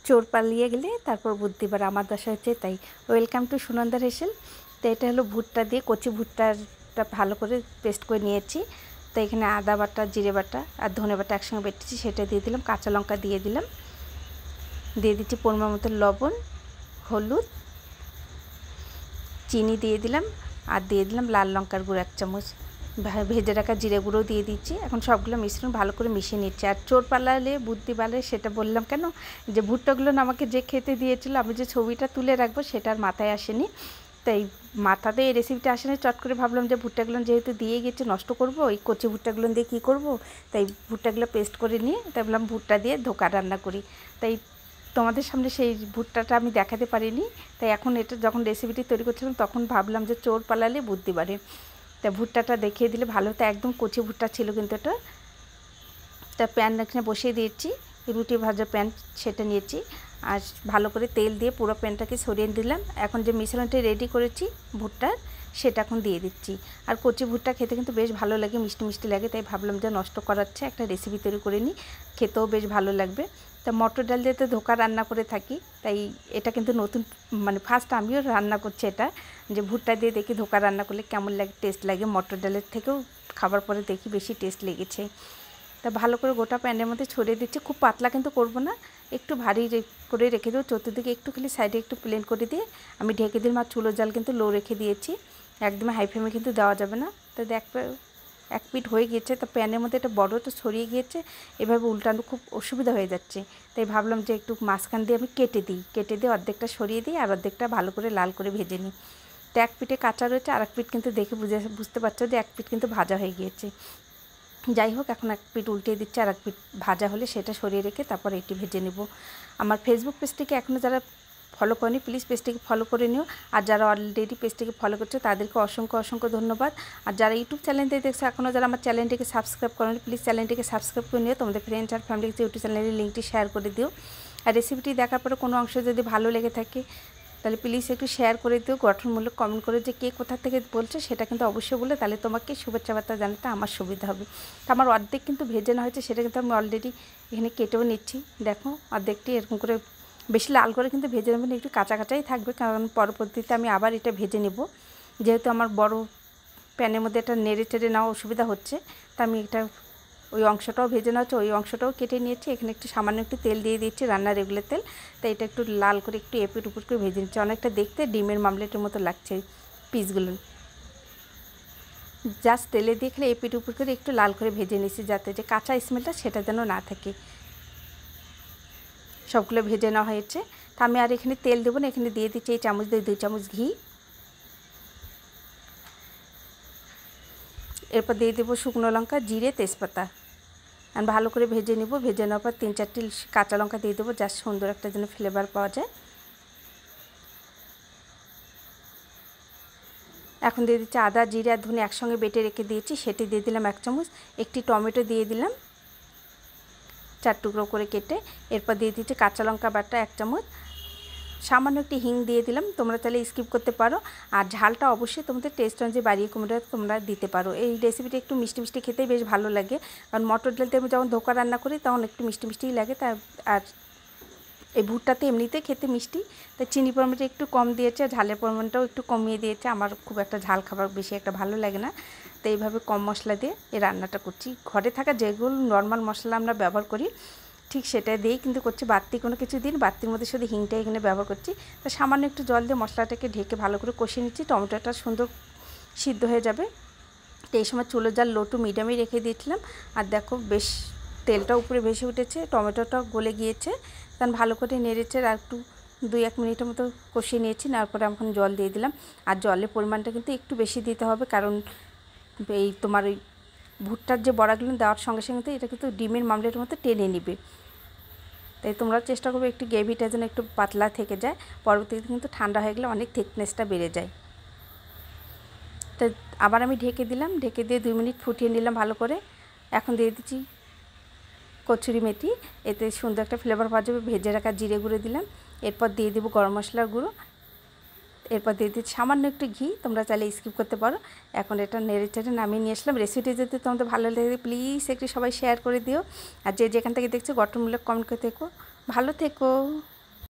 চোর পালিয়ে গেলে তারপর বুদ্ধি বাড়ে, আমার দশা হচ্ছে তাই। ওয়েলকাম টু সুনন্দার হেসেল। তো এটা হলো ভুট্টা দিয়ে, কচি ভুট্টাটা ভালো করে পেস্ট করে নিয়েছি। তো এখানে আদা বাটা, জিরে বাটা আর ধনে বাটা একসঙ্গে বেটেছি, সেটা দিয়ে দিলাম। কাঁচা লঙ্কা দিয়ে দিলাম, দিয়ে দিচ্ছি পরিমাণ মতো লবণ, হলুদ, চিনি দিয়ে দিলাম, আর দিয়ে দিলাম লাল লঙ্কার গুঁড়ো 1 চামচ, ভেজে রাখা জিরে গুঁড়ো দিয়ে দিচ্ছি। এখন সবগুলো মিশ্রণ ভালো করে মিশিয়ে নিচ্ছি। আর চোর পালালে বুদ্ধি বাড়ে সেটা বললাম কেন, যে ভুট্টাগুলো আমাকে যে খেতে দিয়েছিল, আমি যে ছবিটা তুলে রাখবো সেটা আর মাথায় আসেনি। তাই মাথাতে এই রেসিপিটা আসেনি, চট করে ভাবলাম যে ভুট্টাগুলো যেহেতু দিয়ে গেছে নষ্ট করব, এই কচি ভুট্টাগুলো দিয়ে কী করব, তাই ভুট্টাগুলো পেস্ট করে নিয়ে তাই বললাম ভুট্টা দিয়ে ধোকা রান্না করি। তাই তোমাদের সামনে সেই ভুট্টাটা আমি দেখাতে পারিনি। তাই এখন এটা যখন রেসিপিটি তৈরি করছিলাম তখন ভাবলাম যে চোর পালালে বুদ্ধি বাড়ে, তা ভুট্টাটা দেখিয়ে দিলে ভালো হতো। একদম কচি ভুট্টা ছিল কিন্তু এটা। তা প্যান এখানে বসিয়ে দিয়েছি, রুটি ভাজা প্যান সেটা নিয়েছি, আর ভালো করে তেল দিয়ে পুরো প্যানটাকে সরিয়ে দিলাম। এখন যে মিশ্রণটা রেডি করেছি ভুট্টার, সেটা এখন দিয়ে দিচ্ছি। আর কচি ভুট্টা খেতে কিন্তু বেশ ভালো লাগে, মিষ্টি মিষ্টি লাগে, তাই ভাবলাম যে নষ্ট করাচ্ছে একটা রেসিপি তৈরি করে নিই, খেতেও বেশ ভালো লাগবে। তা মটর ডাল দিয়ে তো ধোকা রান্না করে থাকি, তাই এটা কিন্তু নতুন, মানে ফার্স্ট আমিও রান্না করছি এটা, যে ভুট্টা দিয়ে দেখি ধোকা রান্না করলে কেমন লাগে, টেস্ট লাগে। মটর ডালের থেকেও খাবার পরে দেখি বেশি টেস্ট লেগেছে। তা ভালো করে গোটা প্যানের মধ্যে ছড়িয়ে দিচ্ছি, খুব পাতলা কিন্তু করব না, একটু ভারী করে রেখে দেবো। চতুর্দিকে একটু খালি সাইডে একটু প্লেন করে দিয়ে আমি ঢেকে দিলাম। আর চুলোর জাল কিন্তু লো রেখে দিয়েছি, একদম হাই ফ্লেমে কিন্তু দেওয়া যাবে না। তো দেখবে এক পিঠ হয়ে গিয়েছে, তা প্যানের মধ্যে একটা বড় তো ছড়িয়ে গিয়েছে, এভাবে উল্টানো খুব অসুবিধা হয়ে যাচ্ছে। তাই ভাবলাম যে একটু মাঝখান দিয়ে আমি কেটে দিয়ে অর্ধেকটা সরিয়ে দিই, আর অর্ধেকটা ভালো করে লাল করে ভেজে নিই। তো এক পিঠে কাঁচা রয়েছে, আর এক পিঠ কিন্তু দেখে বুঝতে পারছো যে এক পিঠ কিন্তু ভাজা হয়ে গিয়েছে। যাই হোক, এখন এক পিঠ উল্টিয়ে দিচ্ছি, আর এক পিঠ ভাজা হলে সেটা সরিয়ে রেখে তারপর এটি ভেজে নেব। আমার ফেসবুক পেজটিকে এখনও যারা ফলো করেনি প্লিজ পেজটিকে ফলো করে নিও, আর যারা অলরেডি পেজটিকে ফলো করছে তাদেরকে অসংখ্য অসংখ্য ধন্যবাদ। আর যারা ইউটিউব চ্যানেলটি দেখছো এখনও যারা আমার চ্যানেলটিকে সাবস্ক্রাইব করেনি প্লিজ চ্যানেলটিকে সাবস্ক্রাইব করে নিও, তোমাদের ফ্রেন্ডস আর ফ্যামিলিকে ইউটিউব চ্যানেলের লিঙ্কটি শেয়ার করে দিও। আর রেসিপিটি দেখার পরে কোনো অংশ যদি ভালো লেগে থাকে তাহলে প্লিজ একটু শেয়ার করে দিও, গঠনমূলক কমেন্ট করে যে কে কোথা থেকে বলছে সেটা কিন্তু অবশ্যই বলে, তাহলে তোমাকে শুভেচ্ছা বার্তা জানাতে আমার সুবিধা হবে। তো আমার অর্ধেক কিন্তু ভেজে নেওয়া হয়েছে, সেটা কিন্তু আমি অলরেডি এখানে কেটেও নিচ্ছি। দেখো অর্ধেকটি এরকম করে, বেশি লাল করে কিন্তু ভেজে নেবেন, একটু কাঁচা কাঁচাই থাকবে, কারণ পরবর্তীতে আমি আবার এটা ভেজে নেব। যেহেতু আমার বড় প্যানের মধ্যে এটা নেড়ে চেড়ে নেওয়া অসুবিধা হচ্ছে, তা আমি এটা ওই অংশটাও ভেজে নেওয়া হচ্ছে, ওই অংশটাও কেটে নিয়েছি। এখানে একটু সামান্য একটু তেল দিয়ে দিচ্ছি, রান্নার রেগুলার তেল। তাই এটা একটু লাল করে একটু এপিট উপর করে ভেজে নিচ্ছি, অনেকটা দেখতে ডিমের মামলেটের মতো লাগছে পিসগুলো। জাস্ট তেলে দিয়ে খেলে এপিট উপর করে একটু লাল করে ভেজে নিচ্ছি, যাতে যে কাঁচা স্মেলটা সেটা যেন না থাকে। সবগুলো ভেজে নেওয়া হয়েছে, তা আমি আর এখানে তেল দেবো না, এখানে দিয়ে দিচ্ছি এই চামচ দিয়ে 2 চামচ ঘি। এরপর দিয়ে দেবো শুকনো লঙ্কা, জিরে, তেজপাতা, আর ভালো করে ভেজে নেব। ভেজে নেওয়ার পর 3-4টি কাঁচা লঙ্কা দিয়ে দেবো, জাস্ট সুন্দর একটা যেন ফ্লেভার পাওয়া যায়। এখন দিয়ে দিচ্ছি আদা, জিরে আর ধনে একসঙ্গে বেটে রেখে দিয়েছি, সেটি দিয়ে দিলাম 1 চামচ। একটি টমেটো দিয়ে দিলাম 4 টুকরো করে কেটে। এরপর দিয়ে দিচ্ছি কাঁচা লঙ্কা বাটা 1 চামচ, সামান্য একটি হিং দিয়ে দিলাম, তোমরা তাহলে স্কিপ করতে পারো। আর ঝালটা অবশ্যই তোমাদের টেস্ট অনুযায়ী বাড়িয়ে কমিয়ে তোমরা দিতে পারো। এই রেসিপিটা একটু মিষ্টি মিষ্টি খেতেই বেশ ভালো লাগে, কারণ মটর ডাল দিয়ে আমি যখন ধোকা রান্না করি তখন একটু মিষ্টি মিষ্টিই লাগে। আর এই ভুট্টাতে এমনিতেই খেতে মিষ্টি, তাই চিনি পরিমাণটা একটু কম দিয়েছে, আর ঝালের পরিমাণটাও একটু কমিয়ে দিয়েছে। আমার খুব একটা ঝাল খাবার বেশি একটা ভালো লাগে না, তো এইভাবে কম মশলা দিয়ে এই রান্নাটা করছি। ঘরে থাকা যেগুলো নর্মাল মশলা আমরা ব্যবহার করি ঠিক সেটা দিয়েই কিন্তু করছি, বাড়তি কোনো কিছু দিন, বাড়তির মধ্যে শুধু হিংটাই এখানে ব্যবহার করছি। তো সামান্য একটু জল দিয়ে মশলাটাকে ঢেকে ভালো করে কষিয়ে নিচ্ছি, টমেটোটা সুন্দর সিদ্ধ হয়ে যাবে। তো এই সময় চুলোর জাল লো টু মিডিয়ামেই রেখে দিয়েছিলাম, আর দেখো বেশ তেলটা উপরে ভেসে উঠেছে, টমেটোটা গলে গিয়েছে। তখন ভালো করে নেড়েছে, আর একটু 2-1 মিনিটের মতো কষিয়ে নিয়েছি, তারপরে এখন জল দিয়ে দিলাম। আর জলের পরিমাণটা কিন্তু একটু বেশি দিতে হবে, কারণ এই তোমার ওই ভুট্টার যে বড়াগুলো দেওয়ার সঙ্গে সঙ্গে এটা কিন্তু ডিমের মামলের মতো টেনে নেবে। তাই তোমরা চেষ্টা করবে একটু গ্রেভিটা যেন একটু পাতলা থেকে যায়, পরবর্তীতে কিন্তু ঠান্ডা হয়ে গেলে অনেক থিকনেসটা বেড়ে যায়। তো আবার আমি ঢেকে দিলাম, ঢেকে দিয়ে 2 মিনিট ফুটিয়ে নিলাম ভালো করে। এখন দিয়ে দিচ্ছি কচুরি মেথি, এতে সুন্দর একটা ফ্লেভার পাওয়া যাবে। ভেজে রাখা জিরে গুঁড়ো দিলাম, এরপর দিয়ে দেবো গরম মশলার গুঁড়ো, এরপর দিয়ে দিচ্ছি সামান্য একটু ঘি, তোমরা চাইলে স্কিপ করতে পারো। এখন এটা নেড়ে চেড়ে নামিয়ে নিয়ে আসলাম। রেসিপিটি যদি তোমাদের ভালো লাগে প্লিজ একটু সবাই শেয়ার করে দিও, আর যে যেখান থেকে দেখছো গঠনমূলক কমেন্ট করে থেকো। ভালো থেকো।